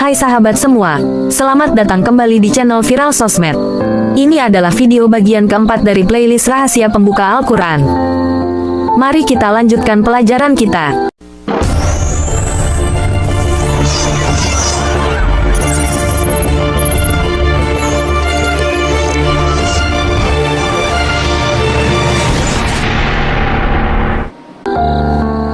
Hai sahabat semua, selamat datang kembali di channel Viral Sosmed. Ini adalah video bagian keempat dari playlist rahasia pembuka Al-Quran. Mari kita lanjutkan pelajaran kita.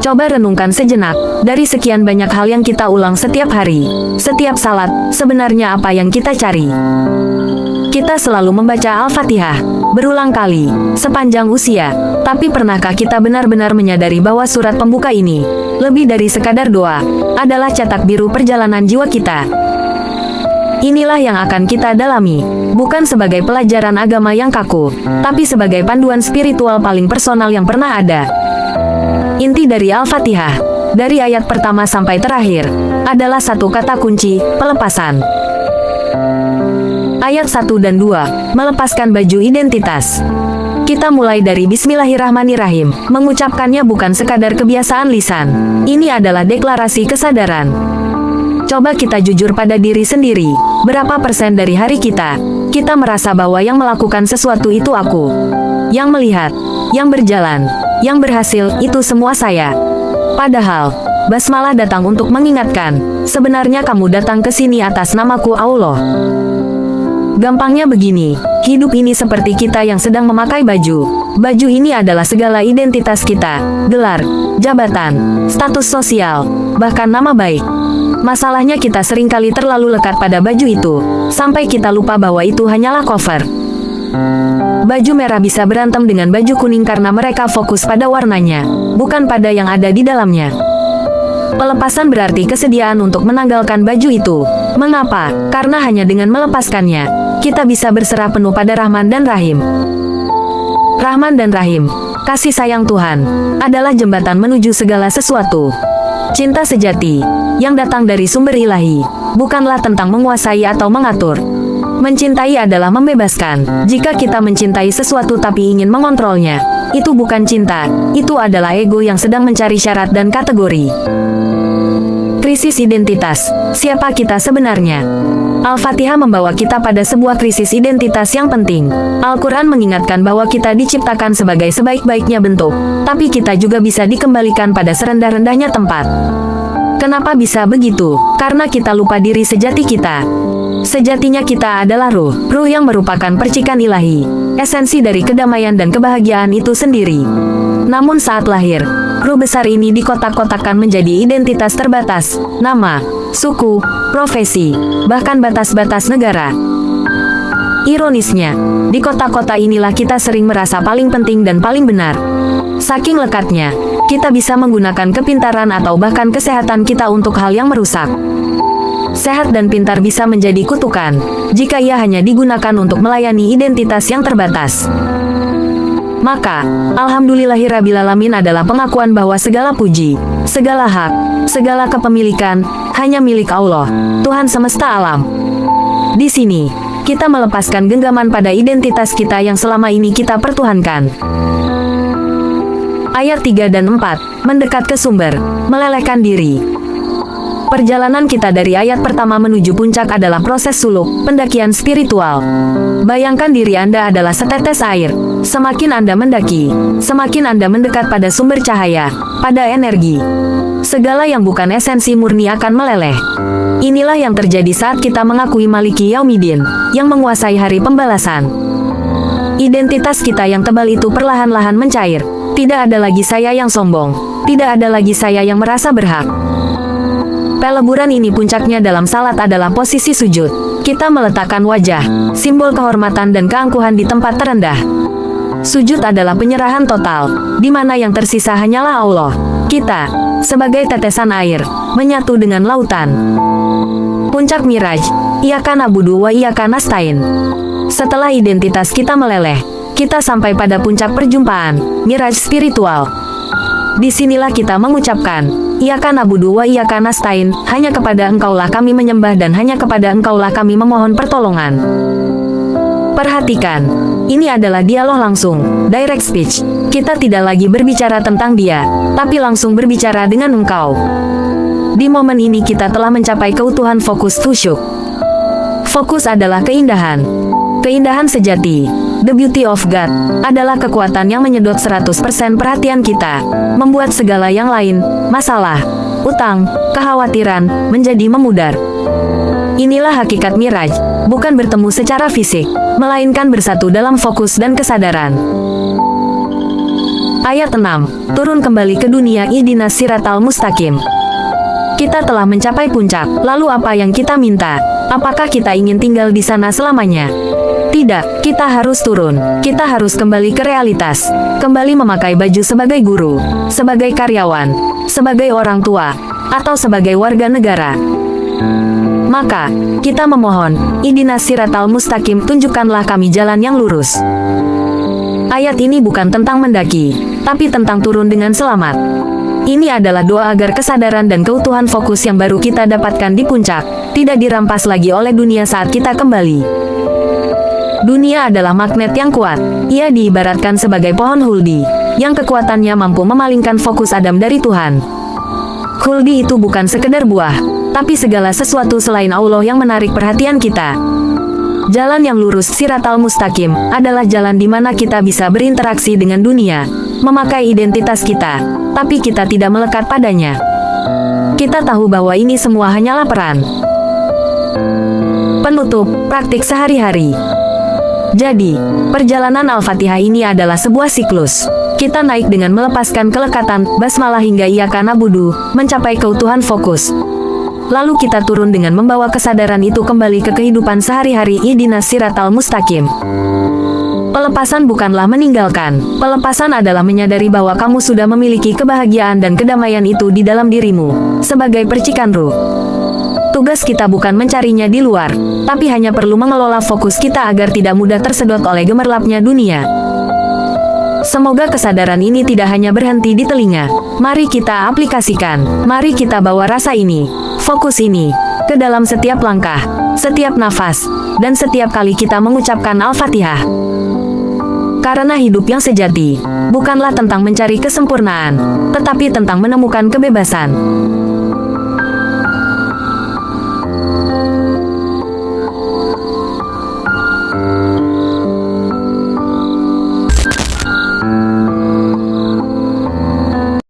Coba renungkan sejenak, dari sekian banyak hal yang kita ulang setiap hari, setiap salat, sebenarnya apa yang kita cari? Kita selalu membaca Al-Fatihah, berulang kali, sepanjang usia, tapi pernahkah kita benar-benar menyadari bahwa surat pembuka ini, lebih dari sekadar doa, adalah cetak biru perjalanan jiwa kita? Inilah yang akan kita dalami, bukan sebagai pelajaran agama yang kaku, tapi sebagai panduan spiritual paling personal yang pernah ada. Inti dari Al-Fatihah, dari ayat pertama sampai terakhir, adalah satu kata kunci, pelepasan. Ayat 1 dan 2, melepaskan baju identitas. Kita mulai dari Bismillahirrahmanirrahim, mengucapkannya bukan sekadar kebiasaan lisan. Ini adalah deklarasi kesadaran. Coba kita jujur pada diri sendiri, berapa persen dari hari kita merasa bahwa yang melakukan sesuatu itu aku. Yang melihat, yang berjalan, yang berhasil, itu semua saya. Padahal, basmalah datang untuk mengingatkan, sebenarnya kamu datang ke sini atas namaku Allah. Gampangnya begini, hidup ini seperti kita yang sedang memakai baju. Baju ini adalah segala identitas kita, gelar, jabatan, status sosial, bahkan nama baik. Masalahnya kita seringkali terlalu lekat pada baju itu, sampai kita lupa bahwa itu hanyalah cover. Baju merah bisa berantem dengan baju kuning karena mereka fokus pada warnanya, bukan pada yang ada di dalamnya. Pelepasan berarti kesediaan untuk menanggalkan baju itu. Mengapa? Karena hanya dengan melepaskannya, kita bisa berserah penuh pada Rahman dan Rahim. Rahman dan Rahim, kasih sayang Tuhan, adalah jembatan menuju segala sesuatu. Cinta sejati, yang datang dari sumber ilahi, bukanlah tentang menguasai atau mengatur. Mencintai adalah membebaskan. Jika kita mencintai sesuatu tapi ingin mengontrolnya, itu bukan cinta, itu adalah ego yang sedang mencari syarat dan kategori. Krisis identitas, siapa kita sebenarnya? Al-Fatihah membawa kita pada sebuah krisis identitas yang penting. Al-Quran mengingatkan bahwa kita diciptakan sebagai sebaik-baiknya bentuk, tapi kita juga bisa dikembalikan pada serendah-rendahnya tempat. Kenapa bisa begitu? Karena kita lupa diri sejati kita. Sejatinya kita adalah ruh yang merupakan percikan ilahi, esensi dari kedamaian dan kebahagiaan itu sendiri. Namun saat lahir, ruh besar ini dikotak-kotakkan menjadi identitas terbatas, nama, suku, profesi, bahkan batas-batas negara. Ironisnya, di kota-kota inilah kita sering merasa paling penting dan paling benar. Saking lekatnya, kita bisa menggunakan kepintaran atau bahkan kesehatan kita untuk hal yang merusak. Sehat dan pintar bisa menjadi kutukan, jika ia hanya digunakan untuk melayani identitas yang terbatas. Maka, Alhamdulillahirrabbilalamin adalah pengakuan bahwa segala puji, segala hak, segala kepemilikan, hanya milik Allah, Tuhan semesta alam. Di sini, kita melepaskan genggaman pada identitas kita yang selama ini kita pertuhankan. Ayat 3 dan 4, mendekat ke sumber, melelehkan diri. Perjalanan kita dari ayat pertama menuju puncak adalah proses suluk, pendakian spiritual. Bayangkan diri Anda adalah setetes air. Semakin Anda mendaki, semakin Anda mendekat pada sumber cahaya, pada energi. Segala yang bukan esensi murni akan meleleh. Inilah yang terjadi saat kita mengakui Maliki Yaumiddin, yang menguasai hari pembalasan. Identitas kita yang tebal itu perlahan-lahan mencair. Tidak ada lagi saya yang sombong, tidak ada lagi saya yang merasa berhak. Peleburan ini puncaknya dalam salat adalah posisi sujud. Kita meletakkan wajah, simbol kehormatan dan keangkuhan di tempat terendah. Sujud adalah penyerahan total, di mana yang tersisa hanyalah Allah. Kita, sebagai tetesan air, menyatu dengan lautan. Puncak Miraj, Iyyaka na'budu wa iyyaka nasta'in. Setelah identitas kita meleleh, kita sampai pada puncak perjumpaan, Miraj spiritual. Disinilah kita mengucapkan, Iyyaka na'budu wa iyyaka nasta'in, hanya kepada Engkaulah kami menyembah dan hanya kepada Engkaulah kami memohon pertolongan. Perhatikan, ini adalah dialog langsung, direct speech. Kita tidak lagi berbicara tentang dia, tapi langsung berbicara dengan Engkau. Di momen ini kita telah mencapai keutuhan fokus khusyuk. Fokus adalah keindahan. Keindahan sejati. The beauty of God adalah kekuatan yang menyedot 100% perhatian kita, membuat segala yang lain, masalah, utang, kekhawatiran, menjadi memudar. Inilah hakikat Miraj, bukan bertemu secara fisik, melainkan bersatu dalam fokus dan kesadaran. Ayat 6. Turun kembali ke dunia ihdinas siratal mustaqim. Kita telah mencapai puncak, lalu apa yang kita minta? Apakah kita ingin tinggal di sana selamanya? Tidak, kita harus turun. Kita harus kembali ke realitas. Kembali memakai baju sebagai guru, sebagai karyawan, sebagai orang tua, atau sebagai warga negara. Maka, kita memohon, ihdinas siratal mustaqim, tunjukkanlah kami jalan yang lurus. Ayat ini bukan tentang mendaki, tapi tentang turun dengan selamat. Ini adalah doa agar kesadaran dan keutuhan fokus yang baru kita dapatkan di puncak, tidak dirampas lagi oleh dunia saat kita kembali. Dunia adalah magnet yang kuat. Ia diibaratkan sebagai pohon huldi, yang kekuatannya mampu memalingkan fokus Adam dari Tuhan. Huldi itu bukan sekedar buah, tapi segala sesuatu selain Allah yang menarik perhatian kita. Jalan yang lurus siratal mustaqim adalah jalan di mana kita bisa berinteraksi dengan dunia, memakai identitas kita, tapi kita tidak melekat padanya. Kita tahu bahwa ini semua hanyalah peran. Penutup, praktik sehari-hari. Jadi, perjalanan Al-Fatihah ini adalah sebuah siklus. Kita naik dengan melepaskan kelekatan, basmalah hingga Iyyaka na'budu, mencapai keutuhan fokus. Lalu kita turun dengan membawa kesadaran itu kembali ke kehidupan sehari-hari ihdinas siratal mustaqim. Pelepasan bukanlah meninggalkan. Pelepasan adalah menyadari bahwa kamu sudah memiliki kebahagiaan dan kedamaian itu di dalam dirimu, sebagai percikan ruh. Tugas kita bukan mencarinya di luar, tapi hanya perlu mengelola fokus kita agar tidak mudah tersedot oleh gemerlapnya dunia. Semoga kesadaran ini tidak hanya berhenti di telinga. Mari kita aplikasikan. Mari kita bawa rasa ini, fokus ini, ke dalam setiap langkah, setiap nafas, dan setiap kali kita mengucapkan Al-Fatihah. Karena hidup yang sejati bukanlah tentang mencari kesempurnaan, tetapi tentang menemukan kebebasan.